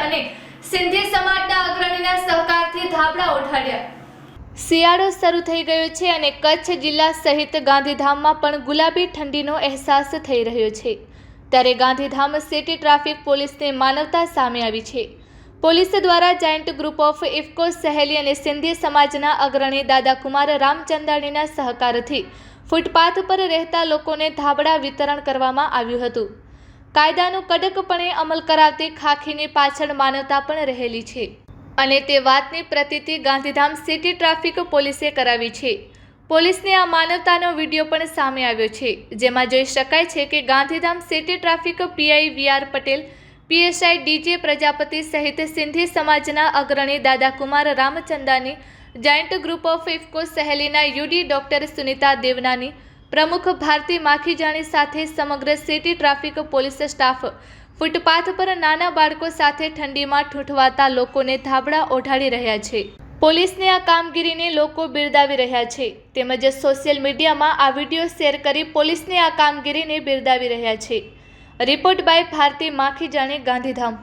અને સિંધી સમાજના અગ્રણીના સહકારથી ધાબળા ઉઠાડ્યા। શિયાળો શરૂ થઈ ગયો છે અને કચ્છ જિલ્લા સહિત ગાંધીધામમાં પણ ગુલાબી ઠંડીનો અહેસાસ થઈ રહ્યો છે। ત્યારે ગાંધીધામ સિટી ટ્રાફિક પોલીસની માનવતા સામે આવી છે। પોલીસ દ્વારા જાયન્ટ ગ્રુપ ઓફ ઇફકો સહેલી અને સિંધી સમાજના અગ્રણી દાદા કુમાર રામચંદાણીના સહકારથી ફૂટપાથ પર રહેતા લોકોને ધાબળા વિતરણ કરવામાં આવ્યું હતું। કાયદાનું કડકપણે અમલ કરાવતી ખાખીની પાછળ માનવતા પણ રહેલી છે અને તે વાતની પ્રતીતિ ગાંધીધામ સિટી ટ્રાફિક પોલીસે કરાવી છે। પોલીસની આ માનવતાનો વિડીયો પણ સામે આવ્યો છે, જેમાં જોઈ શકાય છે કે Gandhidham city traffic PI VR Patel, PSI DJ Prajapati સહિત સિંધી સમાજના અગ્રણી Dada Kumar Ramchandani, giant group of IFFCO સહેલીના યુડી ડોક્ટર સુનિતા દેવનાની, પ્રમુખ ભારતી માખીજાણી સાથે સમગ્ર city traffic police staff footpath પર નાના બાળકો સાથે ઠંડીમાં ઠૂંઠવાતા લોકોને ધાબળા ઓઢાડી રહ્યા છે। પોલીસની આ કામગીરીને લોકો બિરદાવી રહ્યા છે તેમજ સોશિયલ મીડિયામાં આ વિડીયો શેર કરી પોલીસની આ કામગીરીને બિરદાવી રહ્યા છે। Report by Bharti Makhijani, Gandhidham.